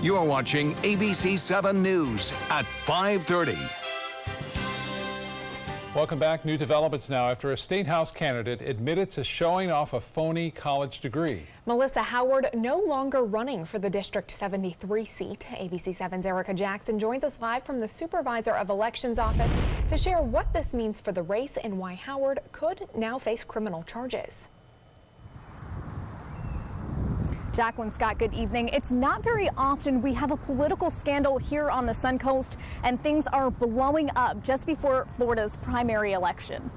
You're watching ABC7 News at 5:30. Welcome back. New developments now after a state house candidate admitted to showing off a phony college degree. Melissa Howard no longer running for the District 73 seat. ABC7's Erica Jackson joins us live from the Supervisor of Elections office to share what this means for the race and why Howard could now face criminal charges. Jacqueline Scott, good evening. It's not very often we have a political scandal here on the Sun Coast, and things are blowing up just before Florida's primary election.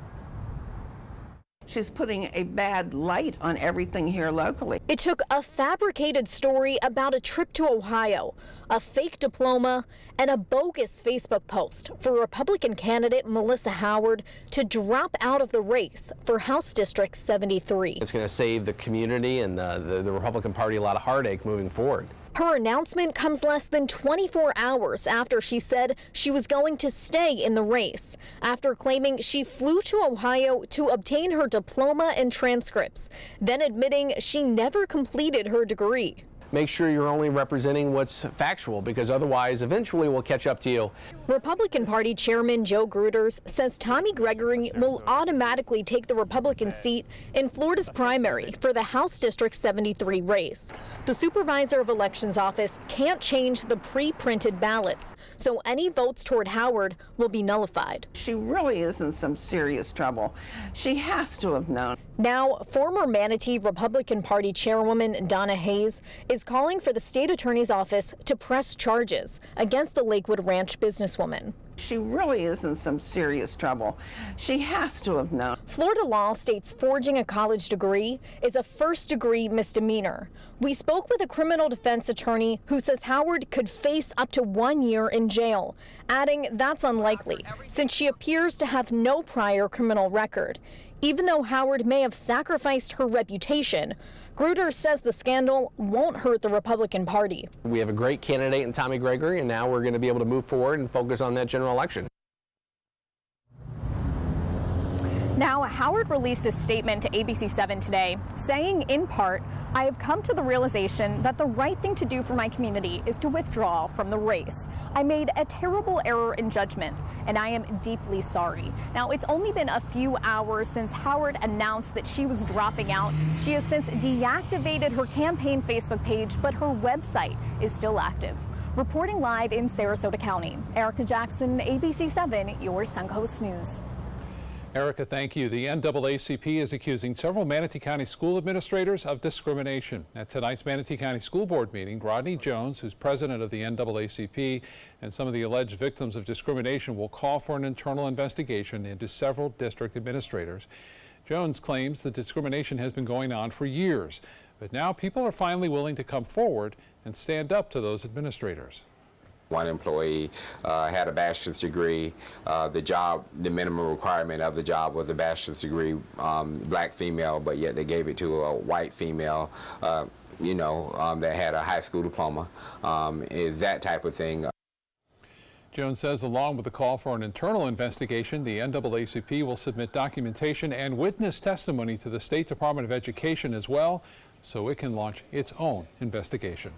She's putting a bad light on everything here locally. It took a fabricated story about a trip to Ohio, a fake diploma, and a bogus Facebook post for Republican candidate Melissa Howard to drop out of the race for House District 73. It's going to save the community and the Republican Party a lot of heartache moving forward. Her announcement comes less than 24 hours after she said she was going to stay in the race, after claiming she flew to Ohio to obtain her diploma and transcripts, then admitting she never completed her degree. Make sure you're only representing what's factual, because otherwise eventually we'll catch up to you. Republican Party Chairman Joe Gruters says Tommy Gregory will automatically take the Republican seat in Florida's primary for the House District 73 race. The Supervisor of Elections office can't change the pre-printed ballots, so any votes toward Howard will be nullified. She really is in some serious trouble. She has to have known. Now, former Manatee Republican Party Chairwoman Donna Hayes is calling for the state attorney's office to press charges against the Lakewood Ranch businesswoman. She really is in some serious trouble. She has to have known. Florida law states forging a college degree is a first-degree misdemeanor. We spoke with a criminal defense attorney who says Howard could face up to 1 year in jail, adding that's unlikely since she appears to have no prior criminal record. Even though Howard may have sacrificed her reputation, Gruder says the scandal won't hurt the Republican Party. We have a great candidate in Tommy Gregory, and now we're going to be able to move forward and focus on that general election. Now, Howard released a statement to ABC7 today saying, in part, I have come to the realization that the right thing to do for my community is to withdraw from the race. I made a terrible error in judgment, and I am deeply sorry. Now, it's only been a few hours since Howard announced that she was dropping out. She has since deactivated her campaign Facebook page, but her website is still active. Reporting live in Sarasota County, Erica Jackson, ABC7, your Suncoast News. Erica, thank you. The NAACP is accusing several Manatee County school administrators of discrimination. At tonight's Manatee County School Board meeting, Rodney Jones, who's president of the NAACP, and some of the alleged victims of discrimination will call for an internal investigation into several district administrators. Jones claims that discrimination has been going on for years, but now people are finally willing to come forward and stand up to those administrators. One employee had a bachelor's degree. The minimum requirement of the job was a bachelor's degree, black female, but yet they gave it to a white female, that had a high school diploma. Is that type of thing. Jones says along with the call for an internal investigation, the NAACP will submit documentation and witness testimony to the State Department of Education as well, so it can launch its own investigation.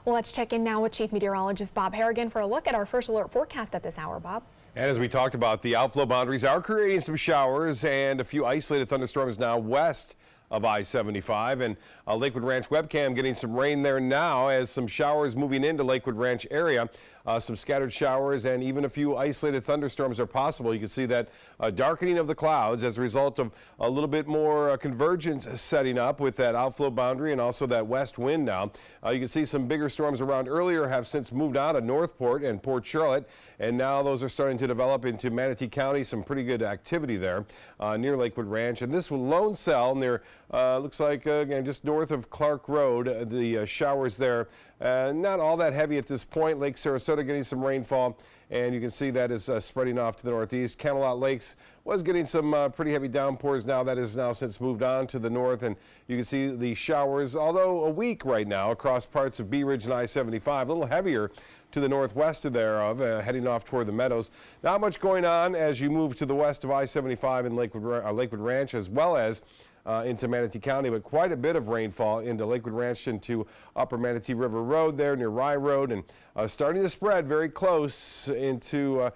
Well, let's check in now with Chief Meteorologist Bob Harrigan for a look at our first alert forecast at this hour. Bob. And as we talked about, the outflow boundaries are creating some showers and a few isolated thunderstorms now west of I-75, and Lakewood Ranch webcam getting some rain there now as some showers moving into Lakewood Ranch area. Some scattered showers and even a few isolated thunderstorms are possible. You can see that darkening of the clouds as a result of a little bit more convergence setting up with that outflow boundary and also that west wind now. You can see some bigger storms around earlier have since moved out of Northport and Port Charlotte, and now those are starting to develop into Manatee County. Some pretty good activity there near Lakewood Ranch. And this lone cell near, looks like, again, just north of Clark Road, the showers there. Not all that heavy at this point. Lake Sarasota getting some rainfall, and you can see that is spreading off to the northeast. Camelot Lakes was getting some pretty heavy downpours now. That is now since moved on to the north, and you can see the showers, although a week right now across parts of Bee Ridge and I-75, a little heavier to the northwest of thereof, heading off toward the Meadows. Not much going on as you move to the west of I-75 in Lakewood Ranch, as well as into Manatee County, but quite a bit of rainfall into Lakewood Ranch into Upper Manatee River Road there near Rye Road, and starting to spread very close into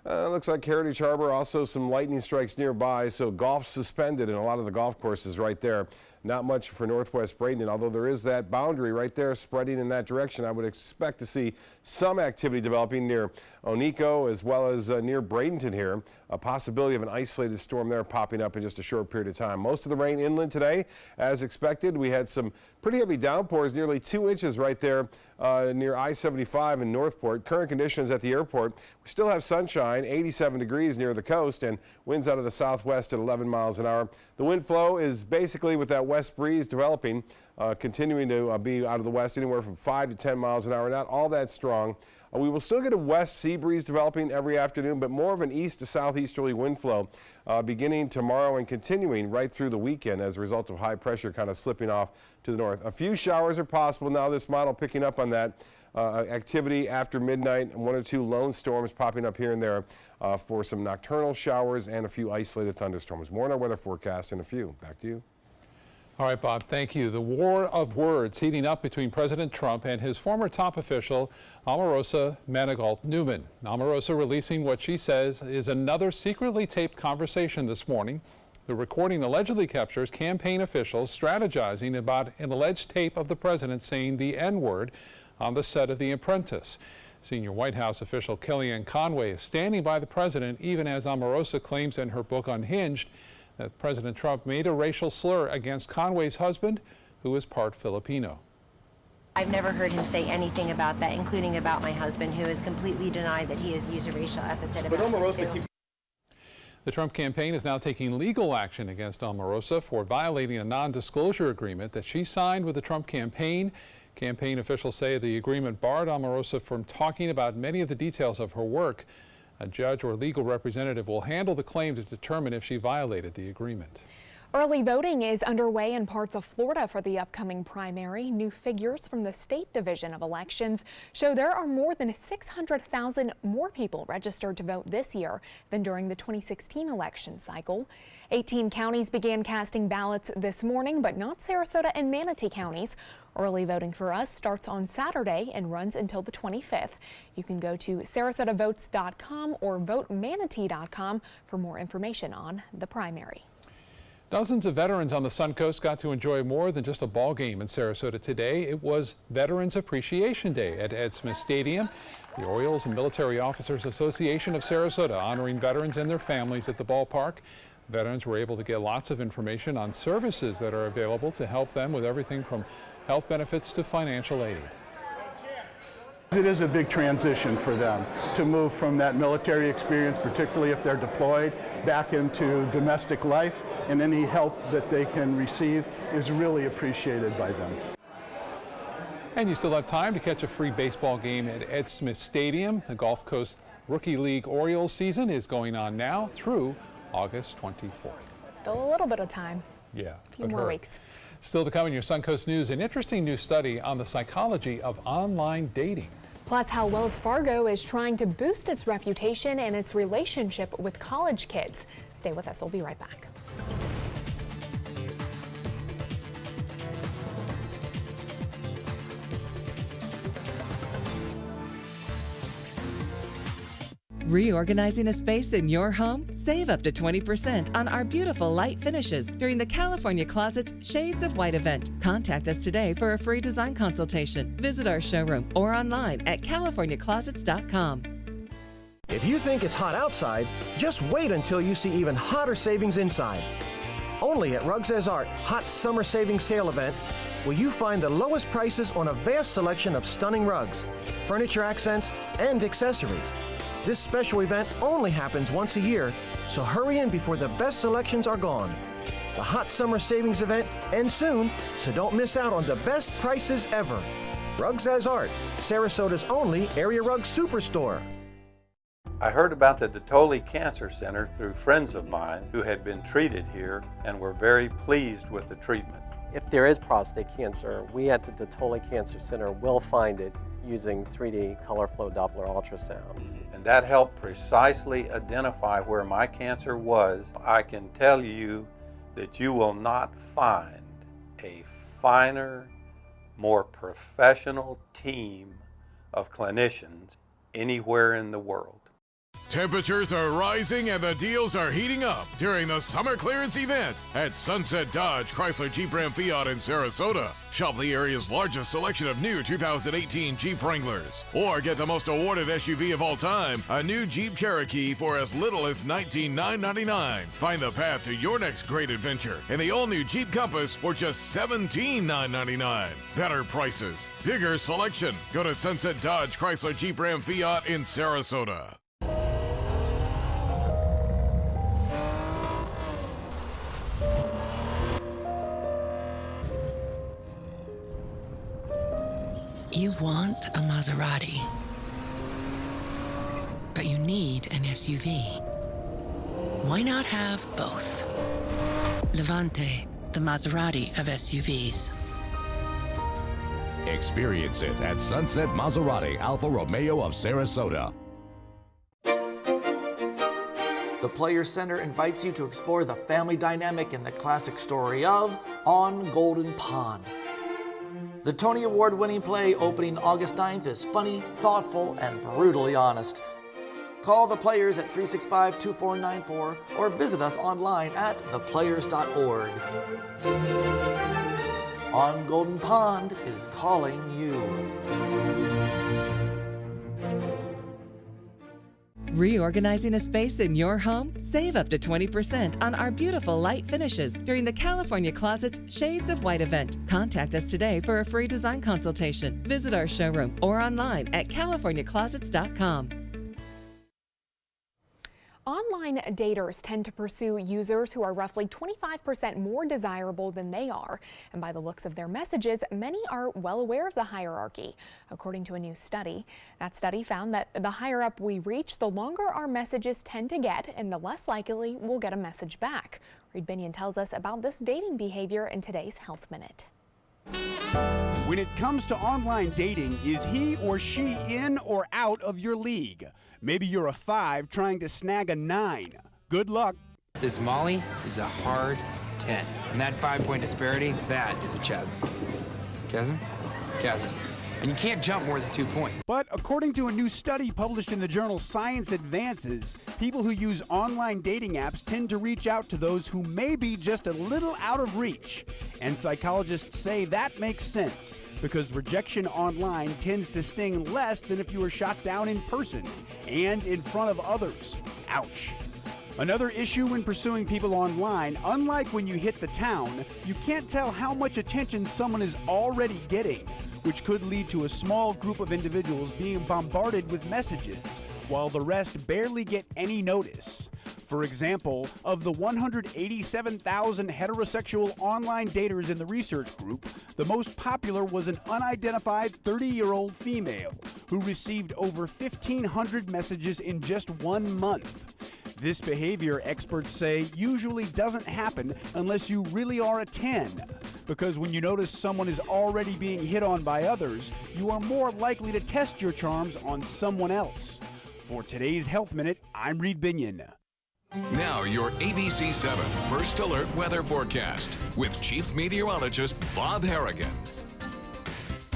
looks like Heritage Harbor. Also some lightning strikes nearby, so golf suspended in a lot of the golf courses right there. Not much for Northwest Bradenton, although there is that boundary right there spreading in that direction. I would expect to see some activity developing near Oneiko as well as near Bradenton here. A possibility of an isolated storm there popping up in just a short period of time. Most of the rain inland today, as expected. We had some pretty heavy downpours, nearly 2 inches right there near I-75 in Northport. Current conditions at the airport, we still have sunshine, 87 degrees near the coast, and winds out of the southwest at 11 miles an hour. The wind flow is basically with that west breeze developing, continuing to be out of the west anywhere from 5 to 10 miles an hour, not all that strong. We will still get a west sea breeze developing every afternoon, but more of an east to southeasterly wind flow beginning tomorrow and continuing right through the weekend as a result of high pressure kind of slipping off to the north. A few showers are possible now. This model picking up on that activity after midnight, and 1 or 2 lone storms popping up here and there for some nocturnal showers and a few isolated thunderstorms. More on our weather forecast in a few. Back to you. All right, Bob, thank you. The war of words heating up between President Trump and his former top official, Omarosa Manigault-Newman. Omarosa releasing what she says is another secretly taped conversation this morning. The recording allegedly captures campaign officials strategizing about an alleged tape of the president saying the N-word on the set of The Apprentice. Senior White House official Kellyanne Conway is standing by the president even as Omarosa claims in her book Unhinged that President Trump made a racial slur against Conway's husband, who is part Filipino. I've never heard him say anything about that, including about my husband, who has completely denied that he has used a racial epithet about him too. The Trump campaign is now taking legal action against Omarosa for violating a non-disclosure agreement that she signed with the Trump campaign. Campaign officials say the agreement barred Omarosa from talking about many of the details of her work. A judge or legal representative will handle the claim to determine if she violated the agreement. Early voting is underway in parts of Florida for the upcoming primary. New figures from the State Division of Elections show there are more than 600,000 more people registered to vote this year than during the 2016 election cycle. 18 counties began casting ballots this morning, but not Sarasota and Manatee counties. Early voting for us starts on Saturday and runs until the 25th. You can go to sarasotavotes.com or votemanatee.com for more information on the primary. Dozens of veterans on the Suncoast got to enjoy more than just a ball game in Sarasota today. It was Veterans Appreciation Day at Ed Smith Stadium. The Orioles and Military Officers Association of Sarasota honoring veterans and their families at the ballpark. Veterans were able to get lots of information on services that are available to help them with everything from health benefits to financial aid. It is a big transition for them to move from that military experience, particularly if they're deployed, back into domestic life, and any help that they can receive is really appreciated by them. And you still have time to catch a free baseball game at Ed Smith Stadium. The Gulf Coast Rookie League Orioles season is going on now through August 24th. Still a little bit of time. Yeah, a few more weeks. Still to come in your Suncoast News, an interesting new study on the psychology of online dating. Plus, how Wells Fargo is trying to boost its reputation and its relationship with college kids. Stay with us. We'll be right back. Reorganizing a space in your home? Save up to 20% on our beautiful light finishes during the California Closet's Shades of White event. Contact us today for a free design consultation. Visit our showroom or online at californiaclosets.com. If you think it's hot outside, just wait until you see even hotter savings inside. Only at Rugs As Art Hot Summer Savings Sale event will you find the lowest prices on a vast selection of stunning rugs, furniture accents, and accessories. This special event only happens once a year, so hurry in before the best selections are gone. The Hot Summer Savings event ends soon, so don't miss out on the best prices ever. Rugs As Art, Sarasota's only area rug superstore. I heard about the Dotole Cancer Center through friends of mine who had been treated here and were very pleased with the treatment. If there is prostate cancer, we at the Dotole Cancer Center will find it using 3D color flow Doppler ultrasound. And that helped precisely identify where my cancer was. I can tell you that you will not find a finer, more professional team of clinicians anywhere in the world. Temperatures are rising and the deals are heating up during the summer clearance event at Sunset Dodge Chrysler Jeep Ram Fiat in Sarasota. Shop the area's largest selection of new 2018 Jeep Wranglers. Or get the most awarded SUV of all time, a new Jeep Cherokee for as little as $19,999. Find the path to your next great adventure in the all-new Jeep Compass for just $17,999. Better prices, bigger selection. Go to Sunset Dodge Chrysler Jeep Ram Fiat in Sarasota. You want a Maserati, but you need an SUV. Why not have both? Levante, the Maserati of SUVs. Experience it at Sunset Maserati Alfa Romeo of Sarasota. The Players Center invites you to explore the family dynamic in the classic story of On Golden Pond. The Tony Award-winning play opening August 9th is funny, thoughtful, and brutally honest. Call the Players at 365-2494 or visit us online at theplayers.org. On Golden Pond is calling you. Reorganizing a space in your home? Save up to 20% on our beautiful light finishes during the California Closet's Shades of White event. Contact us today for a free design consultation. Visit our showroom or online at californiaclosets.com. Online daters tend to pursue users who are roughly 25% more desirable than they are. And by the looks of their messages, many are well aware of the hierarchy. According to a new study, that study found that the higher up we reach, the longer our messages tend to get and the less likely we'll get a message back. Reed Binion tells us about this dating behavior in today's Health Minute. When it comes to online dating, is he or she in or out of your league? Maybe you're a 5 trying to snag a 9. Good luck. This Molly is a hard 10. And that 5-point disparity, that is a chasm. Chasm? Chasm. And you can't jump more than 2 points. But according to a new study published in the journal Science Advances, people who use online dating apps tend to reach out to those who may be just a little out of reach. And psychologists say that makes sense, because rejection online tends to sting less than if you were shot down in person and in front of others. Ouch. Another issue when pursuing people online, unlike when you hit the town, you can't tell how much attention someone is already getting, which could lead to a small group of individuals being bombarded with messages, while the rest barely get any notice. For example, of the 187,000 heterosexual online daters in the research group, the most popular was an unidentified 30-year-old female who received over 1,500 messages in just 1 month. This behavior, experts say, usually doesn't happen unless you really are a 10. Because when you notice someone is already being hit on by others, you are more likely to test your charms on someone else. For today's Health Minute, I'm Reed Binion. Now your ABC7 First Alert Weather Forecast with Chief Meteorologist Bob Harrigan.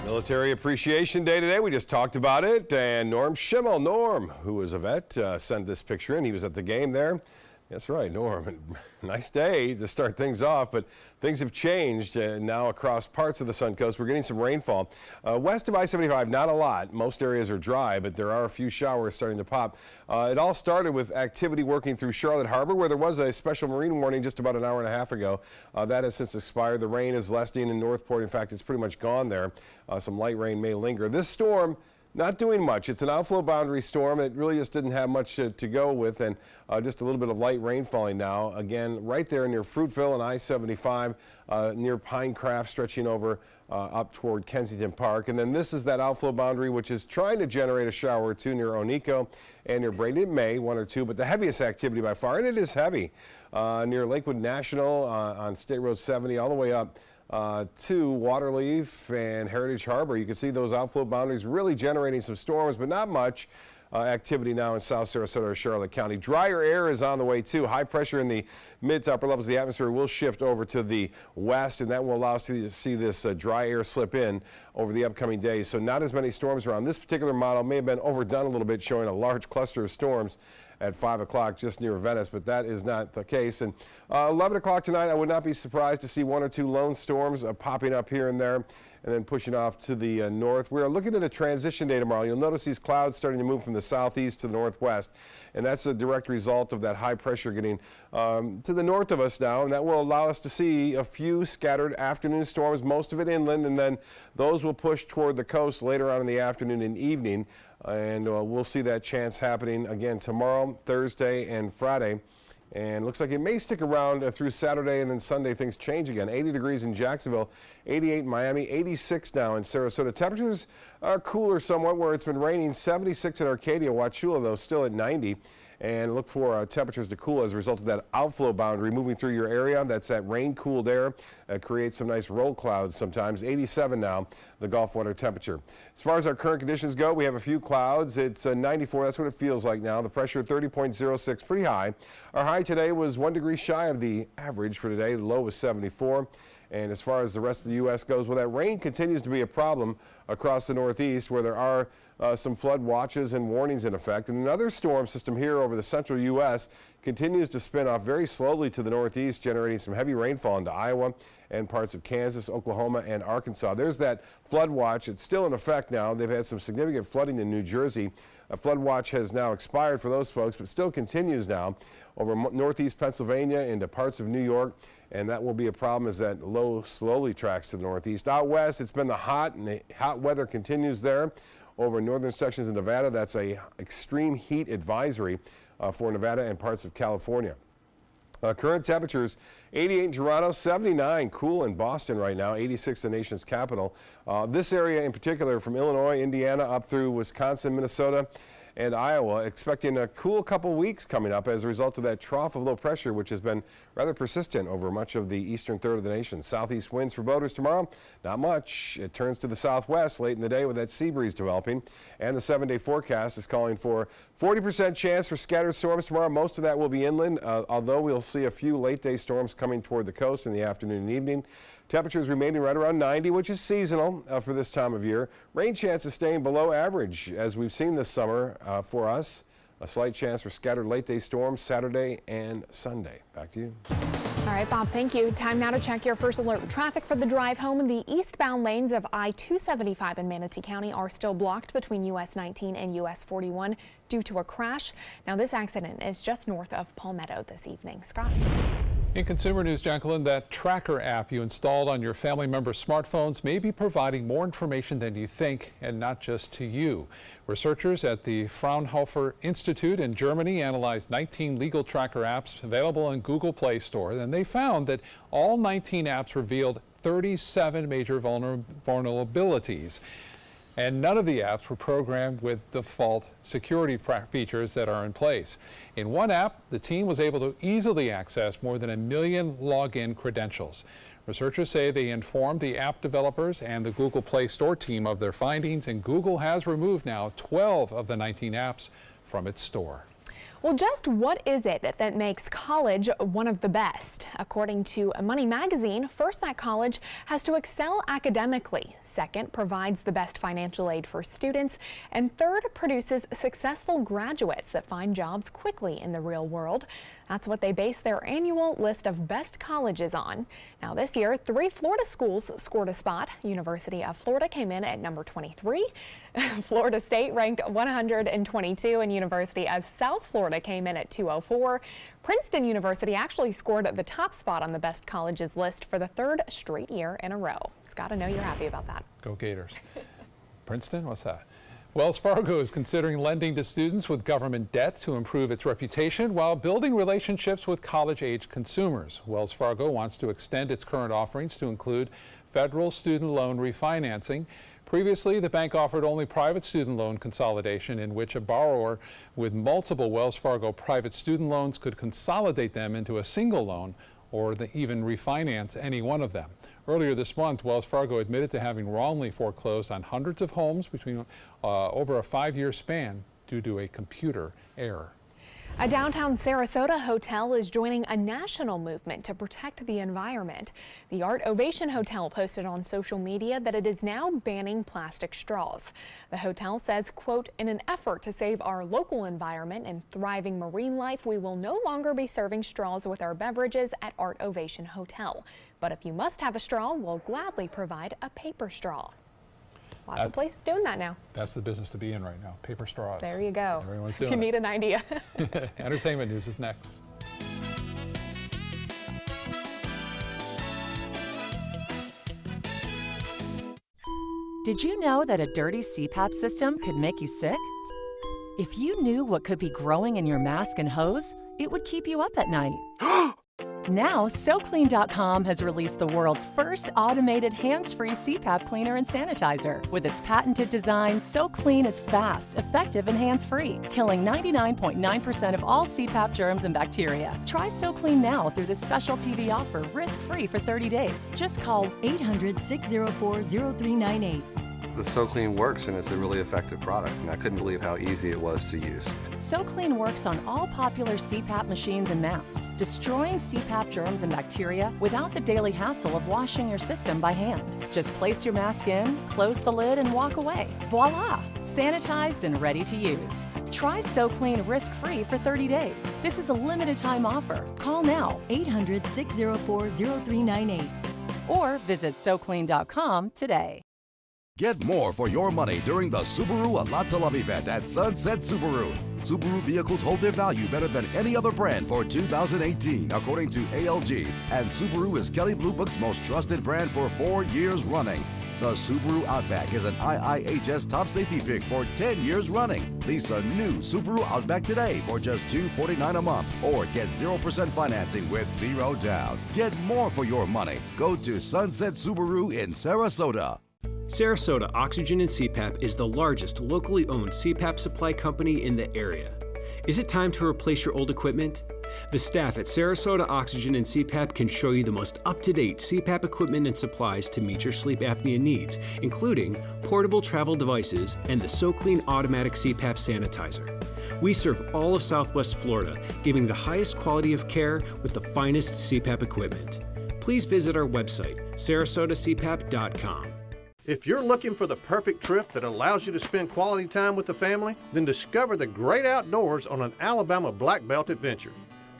Military Appreciation Day today. We just talked about it. And Norm Schimmel, Norm, who is a vet, sent this picture in. He was at the game there. That's right, Norm. Nice day to start things off, but things have changed now across parts of the Sun Coast. We're getting some rainfall. West of I-75, not a lot. Most areas are dry, but there are a few showers starting to pop. It all started with activity working through Charlotte Harbor, where there was a special marine warning just about an hour and a half ago. That has since expired. The rain is lessening in Northport. In fact, it's pretty much gone there. Some light rain may linger. This storm, not doing much. It's an outflow boundary storm. It really just didn't have much to go with, and just a little bit of light rain falling now. Again, right there near Fruitville and I-75, near Pinecraft, stretching over up toward Kensington Park. And then this is that outflow boundary, which is trying to generate a shower or two near Onico and near Braden. It may, 1 or 2, but the heaviest activity by far, and it is heavy, near Lakewood National on State Road 70 all the way up to Waterleaf and Heritage Harbor. You can see those outflow boundaries really generating some storms, but not much. activity now in South Sarasota or Charlotte County. Drier air is on the way too. High pressure in the mid to upper levels of the atmosphere will shift over to the west, and that will allow us to see this dry air slip in over the upcoming days. So not as many storms around. This particular model may have been overdone a little bit, showing a large cluster of storms at 5 o'clock just near Venice, but that is not the case. And 11 o'clock tonight, I would not be surprised to see 1 or 2 lone storms popping up here and there, and then pushing off to the north. We are looking at a transition day tomorrow. You'll notice these clouds starting to move from the southeast to the northwest, and that's a direct result of that high pressure getting to the north of us now, and that will allow us to see a few scattered afternoon storms, most of it inland, and then those will push toward the coast later on in the afternoon and evening. And we'll see that chance happening again tomorrow, Thursday, and Friday. And looks like it may stick around through Saturday, and then Sunday things change again. 80 degrees in Jacksonville, 88 in Miami, 86 now in Sarasota. Temperatures are cooler somewhat where it's been raining. 76 in Arcadia. Wauchula, though, still at 90. And look for temperatures to cool as a result of that outflow boundary moving through your area. That's that rain-cooled air. Creates some nice roll clouds sometimes. 87 now, the Gulf water temperature. As far as our current conditions go, we have a few clouds. It's 94. That's what it feels like now. The pressure 30.06, pretty high. Our high today was 1 degree shy of the average for today. The low was 74. And as far as the rest of the U.S. goes, well, that rain continues to be a problem across the Northeast, where there are some flood watches and warnings in effect. And another storm system here over the central U.S. continues to spin off very slowly to the northeast, generating some heavy rainfall into Iowa and parts of Kansas, Oklahoma, and Arkansas. There's that flood watch. It's still in effect now. They've had some significant flooding in New Jersey. A flood watch has now expired for those folks, but still continues now over northeast Pennsylvania into parts of New York. And that will be a problem as that low slowly tracks to the northeast. Out west, it's been the hot, and the hot weather continues there over northern sections of Nevada. That's a extreme heat advisory for Nevada and parts of California. Current temperatures, 88 in Toronto, 79 cool in Boston right now, 86 the nation's capital. This area in particular, from Illinois, Indiana, up through Wisconsin, Minnesota, and Iowa, expecting a cool couple weeks coming up as a result of that trough of low pressure, which has been rather persistent over much of the eastern third of the nation. Southeast winds for boaters tomorrow, not much. It turns to the southwest late in the day with that sea breeze developing, and the 7-day forecast is calling for 40% chance for scattered storms tomorrow. Most of that will be inland, although we'll see a few late-day storms coming toward the coast in the afternoon and evening. Temperatures remaining right around 90, which is seasonal for this time of year. Rain chances staying below average, as we've seen this summer for us. A slight chance for scattered late-day storms Saturday and Sunday. Back to you. All right, Bob, thank you. Time now to check your first alert traffic for the drive home. The eastbound lanes of I-275 in Manatee County are still blocked between US 19 and US 41 due to a crash. Now, this accident is just north of Palmetto this evening. Scott. In consumer news, Jacqueline, that tracker app you installed on your family members' smartphones may be providing more information than you think, and not just to you. Researchers at the Fraunhofer Institute in Germany analyzed 19 legal tracker apps available in Google Play Store, and they found that all 19 apps revealed 37 major vulnerabilities. And none of the apps were programmed with default security features that are in place. In one app, the team was able to easily access more than 1 million login credentials. Researchers say they informed the app developers and the Google Play Store team of their findings, and Google has removed now 12 of the 19 apps from its store. Well, just what is it that makes college one of the best? According to Money Magazine, first, that college has to excel academically. Second, provides the best financial aid for students. And third, produces successful graduates that find jobs quickly in the real world. That's what they base their annual list of best colleges on. Now, this year, 3 Florida schools scored a spot. University of Florida came in at number 23. Florida State ranked 122, and University of South Florida came in at 204. Princeton University actually scored the top spot on the best colleges list for the 3rd straight year in a row. Scott, I know you're happy about that. Go Gators. Princeton, what's that? Wells Fargo is considering lending to students with government debt to improve its reputation while building relationships with college-age consumers. Wells Fargo wants to extend its current offerings to include federal student loan refinancing. Previously, the bank offered only private student loan consolidation, in which a borrower with multiple Wells Fargo private student loans could consolidate them into a single loan or even refinance any one of them. Earlier this month, Wells Fargo admitted to having wrongly foreclosed on hundreds of homes between over a 5-year span due to a computer error. A downtown Sarasota hotel is joining a national movement to protect the environment. The Art Ovation Hotel posted on social media that it is now banning plastic straws. The hotel says, quote, "In an effort to save our local environment and thriving marine life, we will no longer be serving straws with our beverages at Art Ovation Hotel. But if you must have a straw, we'll gladly provide a paper straw." Lots of places doing that now. That's the business to be in right now, paper straws. There you go. Everyone's If doing you need an idea. Entertainment news is next. Did you know that a dirty CPAP system could make you sick? If you knew what could be growing in your mask and hose, it would keep you up at night. Now, SoClean.com has released the world's first automated hands-free CPAP cleaner and sanitizer. With its patented design, SoClean is fast, effective, and hands-free, killing 99.9% of all CPAP germs and bacteria. Try SoClean now through this special TV offer, risk-free for 30 days. Just call 800-604-0398. The SoClean works, and it's a really effective product, and I couldn't believe how easy it was to use. SoClean works on all popular CPAP machines and masks, destroying CPAP germs and bacteria without the daily hassle of washing your system by hand. Just place your mask in, close the lid, and walk away. Voila! Sanitized and ready to use. Try SoClean risk-free for 30 days. This is a limited-time offer. Call now, 800-604-0398, or visit SoClean.com today. Get more for your money during the Subaru A Lot to Love event at Sunset Subaru. Subaru vehicles hold their value better than any other brand for 2018, according to ALG. And Subaru is Kelley Blue Book's most trusted brand for 4 years running. The Subaru Outback is an IIHS top safety pick for 10 years running. Lease a new Subaru Outback today for just $249 a month, or get 0% financing with 0 down. Get more for your money. Go to Sunset Subaru in Sarasota. Sarasota Oxygen and CPAP is the largest locally owned CPAP supply company in the area. Is it time to replace your old equipment? The staff at Sarasota Oxygen and CPAP can show you the most up-to-date CPAP equipment and supplies to meet your sleep apnea needs, including portable travel devices and the SoClean automatic CPAP sanitizer. We serve all of Southwest Florida, giving the highest quality of care with the finest CPAP equipment. Please visit our website, sarasotacpap.com. If you're looking for the perfect trip that allows you to spend quality time with the family, then discover the great outdoors on an Alabama Black Belt adventure.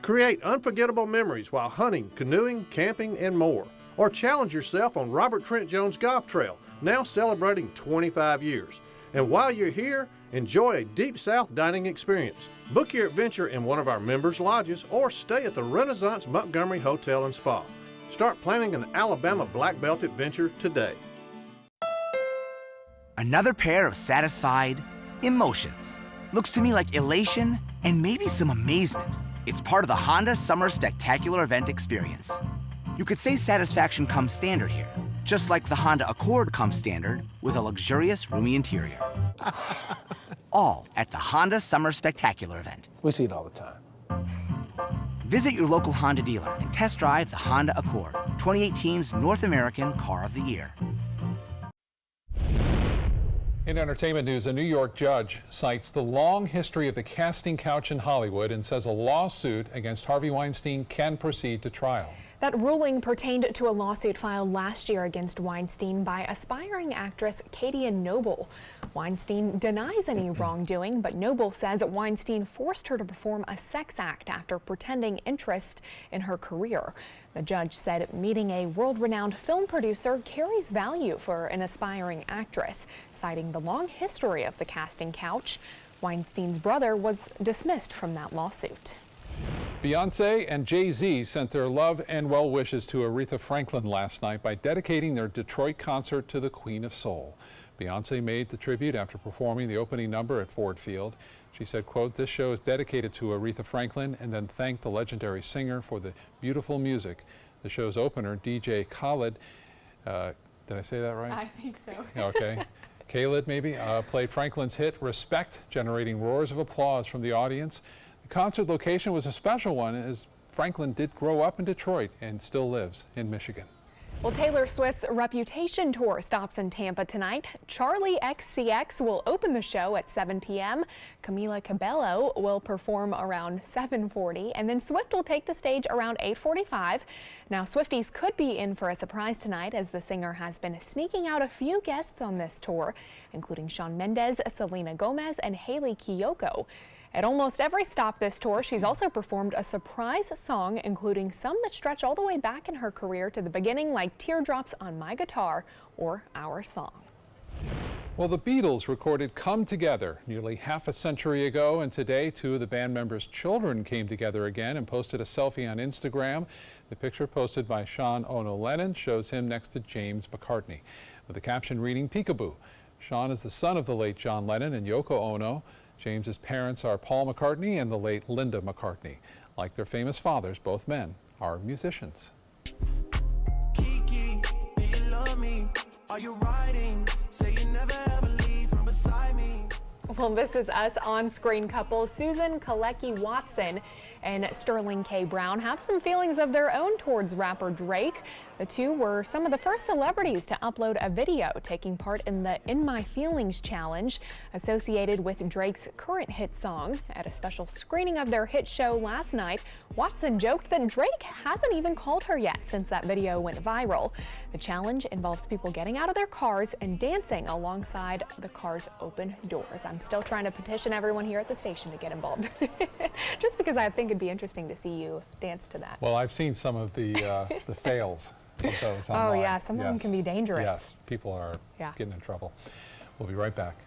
Create unforgettable memories while hunting, canoeing, camping, and more. Or challenge yourself on Robert Trent Jones Golf Trail, now celebrating 25 years. And while you're here, enjoy a Deep South dining experience. Book your adventure in one of our members' lodges or stay at the Renaissance Montgomery Hotel and Spa. Start planning an Alabama Black Belt adventure today. Another pair of satisfied emotions. Looks to me like elation and maybe some amazement. It's part of the Honda Summer Spectacular event experience. You could say satisfaction comes standard here, just like the Honda Accord comes standard with a luxurious, roomy interior. All at the Honda Summer Spectacular event. We see it all the time. Visit your local Honda dealer and test drive the Honda Accord, 2018's North American Car of the Year. In entertainment news, a New York judge cites the long history of the casting couch in Hollywood and says a lawsuit against Harvey Weinstein can proceed to trial. That ruling pertained to a lawsuit filed last year against Weinstein by aspiring actress Katie Noble. Weinstein denies any wrongdoing, but Noble says Weinstein forced her to perform a sex act after pretending interest in her career. The judge said meeting a world-renowned film producer carries value for an aspiring actress, citing the long history of the casting couch. Weinstein's brother was dismissed from that lawsuit. Beyonce and Jay-Z sent their love and well wishes to Aretha Franklin last night by dedicating their Detroit concert to the Queen of Soul. Beyonce made the tribute after performing the opening number at Ford Field. She said, quote, "This show is dedicated to Aretha Franklin," and then thanked the legendary singer for the beautiful music. The show's opener, DJ Khaled, did I say that right? I think so. Okay. Khaled, maybe, played Franklin's hit, Respect, generating roars of applause from the audience. The concert location was a special one, as Franklin did grow up in Detroit and still lives in Michigan. Well, Taylor Swift's Reputation tour stops in Tampa tonight. Charlie XCX will open the show at 7 p.m. Camila Cabello will perform around 7:40, and then Swift will take the stage around 8:45. Now, Swifties could be in for a surprise tonight, as the singer has been sneaking out a few guests on this tour, including Shawn Mendes, Selena Gomez, and Hailey Kiyoko. At almost every stop this tour, she's also performed a surprise song, including some that stretch all the way back in her career to the beginning, like Teardrops on My Guitar or Our Song. Well, the Beatles recorded Come Together nearly half a century ago, and today two of the band members' children came together again and posted a selfie on Instagram. The picture, posted by Sean Ono Lennon, shows him next to James McCartney, with the caption reading Peekaboo. Sean is the son of the late John Lennon and Yoko Ono. James's parents are Paul McCartney and the late Linda McCartney. Like their famous fathers, both men are musicians. Kiki, do you love me? Are you riding? Say you never ever leave from beside me. Well, this is Us on-screen couple Susan Kalecki Watson and Sterling K. Brown have some feelings of their own towards rapper Drake. The two were some of the first celebrities to upload a video taking part in the In My Feelings challenge associated with Drake's current hit song. At a special screening of their hit show last night, Watson joked that Drake hasn't even called her yet since that video went viral. The challenge involves people getting out of their cars and dancing alongside the car's open doors. I'm still trying to petition everyone here at the station to get involved, just because I think it'd be interesting to see you dance to that. Well, I've seen some of the fails of those online. Oh yeah, some of them can be dangerous. Yes, people are getting in trouble. We'll be right back.